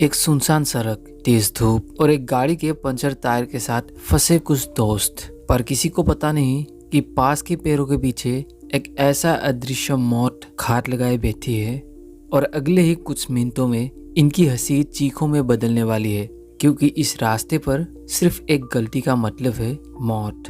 एक सुनसान सड़क, तेज धूप और एक गाड़ी के पंचर टायर के साथ फंसे कुछ दोस्त। पर किसी को पता नहीं कि पास के पेड़ों के पीछे एक ऐसा अदृश्य मौत घात लगाए बैठी है और अगले ही कुछ मिनटों में इनकी हंसी चीखों में बदलने वाली है, क्योंकि इस रास्ते पर सिर्फ एक गलती का मतलब है मौत।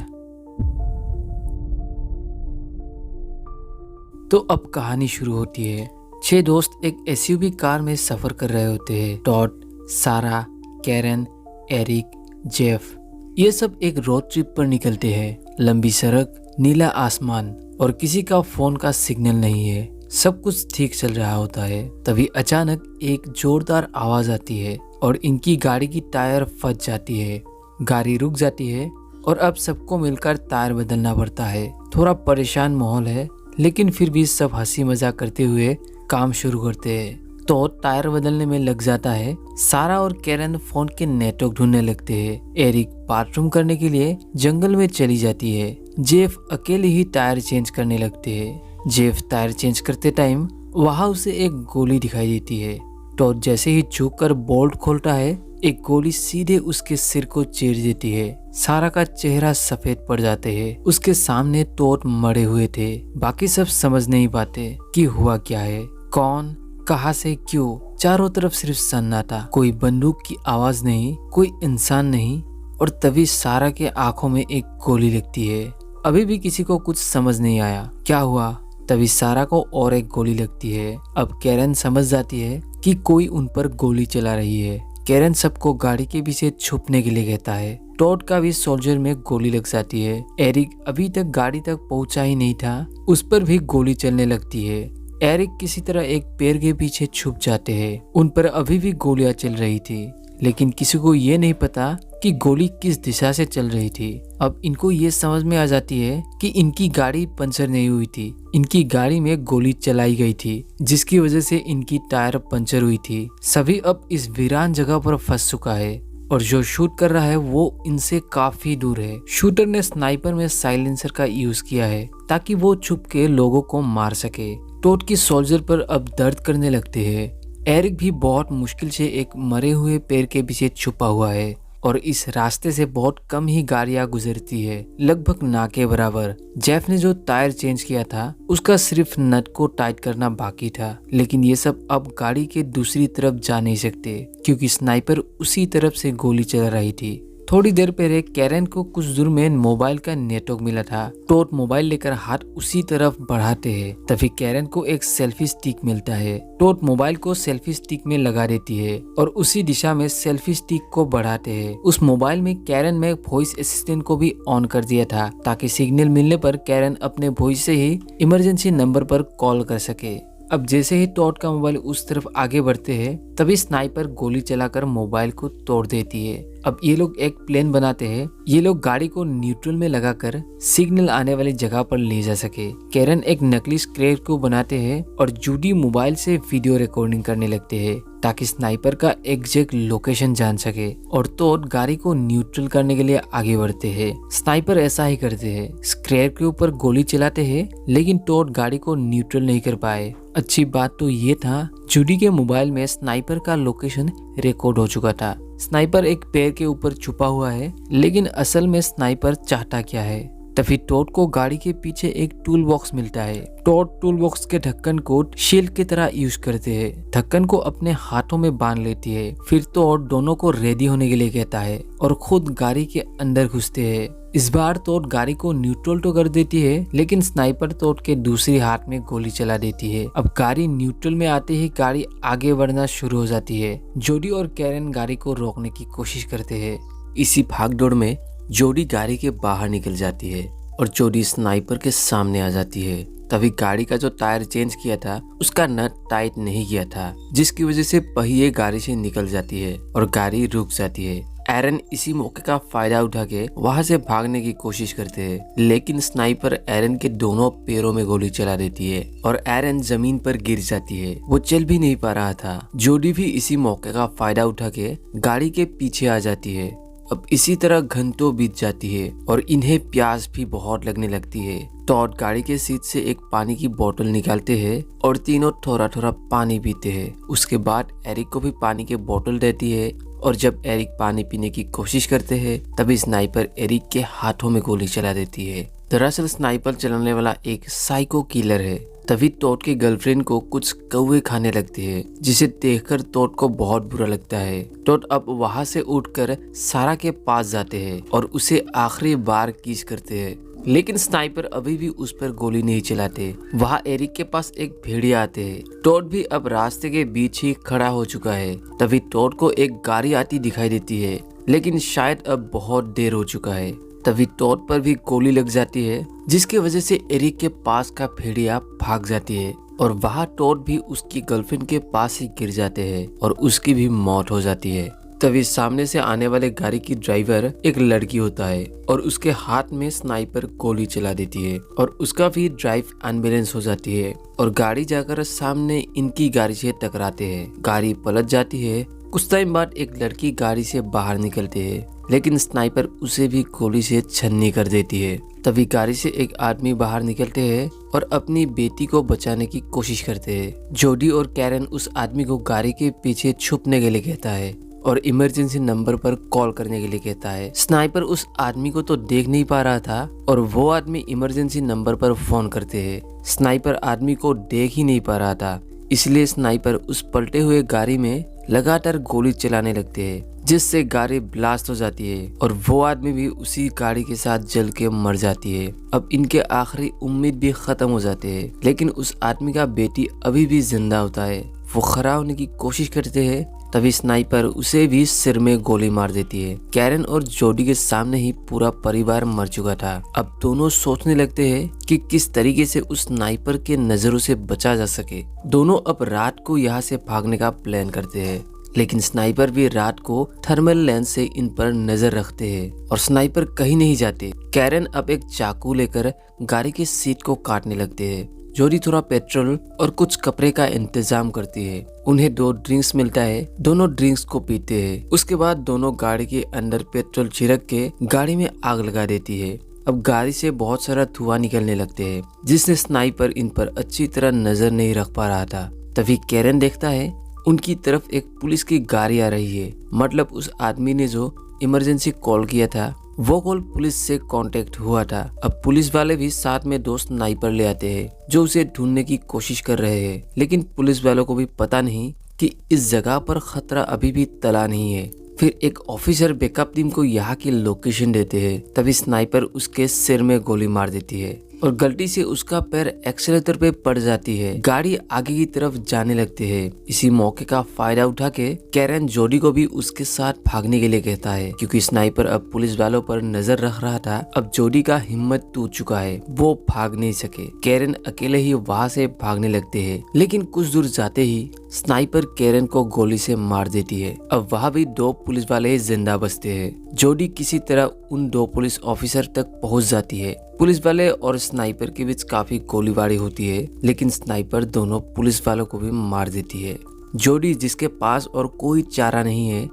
तो अब कहानी शुरू होती है। 6 दोस्त एक एसयूवी कार में सफर कर रहे होते हैं। टॉड, सारा, कैरन, एरिक, जेफ, ये सब एक रोड ट्रिप पर निकलते हैं। लंबी सड़क, नीला आसमान और किसी का फोन का सिग्नल नहीं है। सब कुछ ठीक चल रहा होता है, तभी अचानक एक जोरदार आवाज आती है और इनकी गाड़ी की टायर फंस जाती है। गाड़ी रुक जाती है और अब सबको मिलकर टायर बदलना पड़ता है। थोड़ा परेशान माहौल है, लेकिन फिर भी सब हंसी मजाक करते हुए काम शुरू करते हैं। तो टायर बदलने में लग जाता है। सारा और कैरन फोन के नेटवर्क ढूंढने लगते हैं। एरिक बाथरूम करने के लिए जंगल में चली जाती है। जेफ अकेले ही टायर चेंज करने लगते हैं। जेफ टायर चेंज करते टाइम वहां उसे एक गोली दिखाई देती है। तो जैसे ही झुक कर बोल्ट खोलता है, एक गोली सीधे उसके सिर को चीर देती है। सारा का चेहरा सफेद पड़ जाते हैं। उसके सामने टोट मरे हुए थे। बाकी सब समझ नहीं पाते कि हुआ क्या है, कौन, कहां से, क्यों। चारों तरफ सिर्फ सन्नाटा, कोई बंदूक की आवाज नहीं, कोई इंसान नहीं। और तभी सारा के आंखों में एक गोली लगती है। अभी भी किसी को कुछ समझ नहीं आया क्या हुआ। तभी सारा को और एक गोली लगती है। अब कैरन समझ जाती है कि कोई उन पर गोली चला रही है। कैरन सबको गाड़ी के पीछे छुपने के लिए कहता है। टॉड का भी सोल्जर में गोली लग जाती है। एरिक अभी तक गाड़ी तक पहुंचा ही नहीं था, उस पर भी गोली चलने लगती है। एरिक किसी तरह एक पेड़ के पीछे छुप जाते हैं। उन पर अभी भी गोलियां चल रही थी, लेकिन किसी को ये नहीं पता कि गोली किस दिशा से चल रही थी। अब इनको ये समझ में आ जाती है कि इनकी गाड़ी पंचर नहीं हुई थी, इनकी गाड़ी में गोली चलाई गई थी, जिसकी वजह से इनकी टायर पंचर हुई थी। सभी अब इस वीरान जगह पर फंस चुका है और जो शूट कर रहा है वो इनसे काफी दूर है। शूटर ने स्नाइपर में साइलेंसर का यूज किया है ताकि वो छुप के लोगों को मार सके। टॉड की सोल्जर पर अब दर्द करने लगते हैं। एरिक भी बहुत मुश्किल से एक मरे हुए पेड़ के पीछे छुपा हुआ है और इस रास्ते से बहुत कम ही गाड़ियां गुजरती है, लगभग ना के बराबर। जेफ ने जो टायर चेंज किया था उसका सिर्फ नट को टाइट करना बाकी था, लेकिन ये सब अब गाड़ी के दूसरी तरफ जा नहीं सकते क्योंकि स्नाइपर उसी तरफ से गोली चला रही थी। थोड़ी देर पहले कैरन को कुछ दूर में मोबाइल का नेटवर्क मिला था। टॉड मोबाइल लेकर हाथ उसी तरफ बढ़ाते हैं, तभी कैरन को एक सेल्फी स्टिक मिलता है। टॉड मोबाइल को सेल्फी स्टिक में लगा देती है और उसी दिशा में सेल्फी स्टिक को बढ़ाते हैं। उस मोबाइल में कैरन में वॉइस असिस्टेंट को भी ऑन कर दिया था ताकि सिग्नल मिलने पर कैरन अपने वॉइस से ही इमरजेंसी नंबर पर कॉल कर सके। अब जैसे ही टॉड का मोबाइल उस तरफ आगे बढ़ते हैं, तभी स्नाइपर गोली चलाकर मोबाइल को तोड़ देती है। अब ये लोग एक प्लान बनाते हैं। ये लोग गाड़ी को न्यूट्रल में लगाकर सिग्नल आने वाली जगह पर ले जा सके। कैरन एक नकली स्क्रैच को बनाते हैं और जूडी मोबाइल से वीडियो रिकॉर्डिंग करने लगते हैं ताकि स्नाइपर का एग्जैक्ट लोकेशन जान सके। और टॉड गाड़ी को न्यूट्रल करने के लिए आगे बढ़ते हैं। स्नाइपर ऐसा ही करते हैं, स्क्रैच के ऊपर गोली चलाते हैं, लेकिन टॉड गाड़ी को न्यूट्रल नहीं कर पाए। अच्छी बात तो ये था, जूडी के मोबाइल में स्नाइपर का लोकेशन रिकॉर्ड हो चुका था। स्नाइपर एक पेड़ के ऊपर छुपा हुआ है, लेकिन असल में स्नाइपर चाहता क्या है। तभी टॉड को गाड़ी के पीछे एक टूल बॉक्स मिलता है। टॉड टूल बॉक्स के ढक्कन को शील्ड की तरह यूज करते हैं। ढक्कन को अपने हाथों में बांध लेती है। फिर टॉड दोनों को रेडी होने के लिए कहता है और खुद गाड़ी के अंदर घुसते हैं। इस बार टॉड गाड़ी को न्यूट्रल तो कर देती है, लेकिन स्नाइपर टॉड के दूसरे हाथ में गोली चला देती है। अब गाड़ी न्यूट्रल में आते ही गाड़ी आगे बढ़ना शुरू हो जाती है। जोडी और कैरन गाड़ी को रोकने की कोशिश करते हैं। इसी भागदौड़ में जोडी गाड़ी के बाहर निकल जाती है और जोडी स्नाइपर के सामने आ जाती है। तभी गाड़ी का जो टायर चेंज किया था उसका नट टाइट नहीं किया था, जिसकी वजह से पहिए गाड़ी से निकल जाती है और गाड़ी रुक जाती है। एरन इसी मौके का फायदा उठा के वहां से भागने की कोशिश करते हैं, लेकिन स्नाइपर एरन के दोनों पैरों में गोली चला देती है और एरन जमीन पर गिर जाती है। वो चल भी नहीं पा रहा था। जोडी भी इसी मौके का फायदा उठा के गाड़ी के पीछे आ जाती है। अब इसी तरह घंटों बीत जाती है और इन्हें प्यास भी बहुत लगने लगती है। टॉड गाड़ी के सीट से एक पानी की बोतल निकालते हैं और तीनों थोड़ा थोड़ा पानी पीते हैं। उसके बाद एरिक को भी पानी की बोतल देती है और जब एरिक पानी पीने की कोशिश करते हैं तभी स्नाइपर एरिक के हाथों में गोली चला देती है। दरअसल स्नाइपर चलाने वाला एक साइको किलर है। तभी टॉड की गर्लफ्रेंड को कुछ कौवे खाने लगते हैं, जिसे देखकर टॉड को बहुत बुरा लगता है। टॉड अब वहां से उठकर सारा के पास जाते हैं और उसे आखिरी बार किस करते हैं, लेकिन स्नाइपर अभी भी उस पर गोली नहीं चलाते। वहाँ एरिक के पास एक भेड़िया आते हैं। टॉड भी अब रास्ते के बीच ही खड़ा हो चुका है। तभी टॉड को एक गाड़ी आती दिखाई देती है, लेकिन शायद अब बहुत देर हो चुका है। तभी टॉड पर भी गोली लग जाती है, जिसकी वजह से एरिक के पास का भेड़िया भाग जाती है और वहाँ टॉड भी उसकी गर्लफ्रेंड के पास ही गिर जाते हैं और उसकी भी मौत हो जाती है। तभी सामने से आने वाले गाड़ी की ड्राइवर एक लड़की होता है और उसके हाथ में स्नाइपर गोली चला देती है और उसका भी ड्राइव अनबैलेंस हो जाती है और गाड़ी जाकर सामने इनकी गाड़ी से टकराते हैं। गाड़ी पलट जाती है। कुछ टाइम बाद एक लड़की गाड़ी से बाहर निकलती है, लेकिन स्नाइपर उसे भी गोली से छन्नी कर देती है। तभी गाड़ी से एक आदमी बाहर निकलते हैं और अपनी बेटी को बचाने की कोशिश करते हैं। जोडी और कैरन उस आदमी को गाड़ी के पीछे छुपने के लिए कहता है और इमरजेंसी नंबर पर कॉल करने के लिए कहता है। स्नाइपर उस आदमी को तो देख नहीं पा रहा था और वो आदमी इमरजेंसी नंबर पर फोन करते हैं। स्नाइपर आदमी को देख ही नहीं पा रहा था, इसलिए स्नाइपर उस पलटे हुए गाड़ी में लगातार गोली चलाने लगते हैं, जिससे गाड़ी ब्लास्ट हो जाती है और वो आदमी भी उसी गाड़ी के साथ जल के मर जाती है। अब इनके आखिरी उम्मीद भी खत्म हो जाते हैं, लेकिन उस आदमी का बेटी अभी भी जिंदा होता है। वो खड़ा होने की कोशिश करते हैं, तभी स्नाइपर उसे भी सिर में गोली मार देती है। कैरन और जोडी के सामने ही पूरा परिवार मर चुका था। अब दोनों सोचने लगते हैं कि किस तरीके से उस स्नाइपर के नजरों से बचा जा सके। दोनों अब रात को यहाँ से भागने का प्लान करते हैं, लेकिन स्नाइपर भी रात को थर्मल लेंस से इन पर नजर रखते हैं और स्नाइपर कहीं नहीं जाते। कैरन अब एक चाकू लेकर गाड़ी की सीट को काटने लगते हैं। जोडी थोड़ा पेट्रोल और कुछ कपड़े का इंतजाम करती है। उन्हें 2 ड्रिंक्स मिलता है, दोनों ड्रिंक्स को पीते हैं। उसके बाद दोनों गाड़ी के अंदर पेट्रोल छिड़क के गाड़ी में आग लगा देती है। अब गाड़ी से बहुत सारा धुआं निकलने लगते हैं, जिससे स्नाइपर इन पर अच्छी तरह नजर नहीं रख पा रहा था। तभी कैरन देखता है उनकी तरफ एक पुलिस की गाड़ी आ रही है। मतलब उस आदमी ने जो इमरजेंसी कॉल किया था वो कॉल पुलिस से कांटेक्ट हुआ था। अब पुलिस वाले भी साथ में 2 स्नाइपर ले आते हैं जो उसे ढूंढने की कोशिश कर रहे हैं, लेकिन पुलिस वालों को भी पता नहीं कि इस जगह पर खतरा अभी भी टला नहीं है। फिर एक ऑफिसर बैकअप टीम को यहाँ की लोकेशन देते हैं। तभी स्नाइपर उसके सिर में गोली मार देती है और गलती से उसका पैर एक्सीलेटर पे पड़ जाती है। गाड़ी आगे की तरफ जाने लगती है। इसी मौके का फायदा उठा के कैरन जोडी को भी उसके साथ भागने के लिए कहता है, क्योंकि स्नाइपर अब पुलिस वालों पर नजर रख रहा था। अब जोडी का हिम्मत टूट चुका है, वो भाग नहीं सके। कैरन अकेले ही वहाँ से भागने लगते हैं, लेकिन कुछ दूर जाते ही स्नाइपर कैरन को गोली से मार देती है। अब वहाँ भी 2 पुलिस वाले जिंदा बचते हैं। जोडी किसी तरह उन 2 पुलिस ऑफिसर तक पहुँच जाती है। पुलिस वाले और स्नाइपर के बीच काफी गोलीबारी होती है, लेकिन स्नाइपर दोनों पुलिस वालों को भी मार देती है। जोडी, जिसके पास और कोई चारा नहीं है,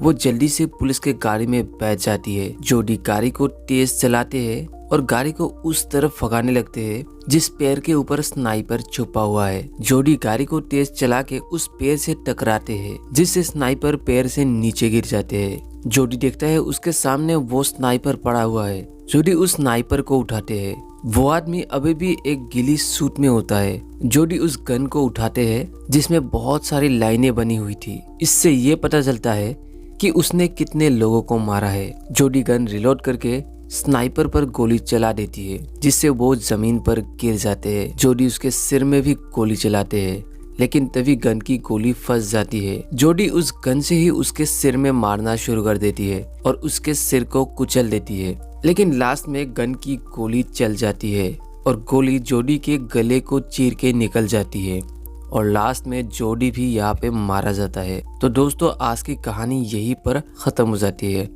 वो जल्दी से पुलिस के गाड़ी में बैठ जाती है। जोडी गाड़ी को तेज चलाते हैं और गाड़ी को उस तरफ भगाने लगते हैं जिस पेड़ के ऊपर स्नाइपर छुपा हुआ है। जोडी गाड़ी को तेज चला के उस पेड़ से टकराते हैं, जिससे स्नाइपर पेड़ से नीचे गिर जाते हैं। जोडी देखता है उसके सामने वो स्नाइपर पड़ा हुआ है। जोडी उस स्नाइपर को उठाते हैं। वो आदमी अभी भी एक गीली सूट में होता है। जोडी उस गन को उठाते हैं जिसमें बहुत सारी लाइनें बनी हुई थी। इससे ये पता चलता है कि उसने कितने लोगों को मारा है। जोडी गन रिलोड करके स्नाइपर पर गोली चला देती है, जिससे वो जमीन पर गिर जाते हैं। जोडी उसके सिर में भी गोली चलाते हैं, लेकिन तभी गन की गोली फंस जाती है। जोडी उस गन से ही उसके सिर में मारना शुरू कर देती है और उसके सिर को कुचल देती है, लेकिन लास्ट में गन की गोली चल जाती है और गोली जोडी के गले को चीर के निकल जाती है और लास्ट में जोडी भी यहाँ पे मारा जाता है। तो दोस्तों, आज की कहानी यहीं पर खत्म हो जाती है।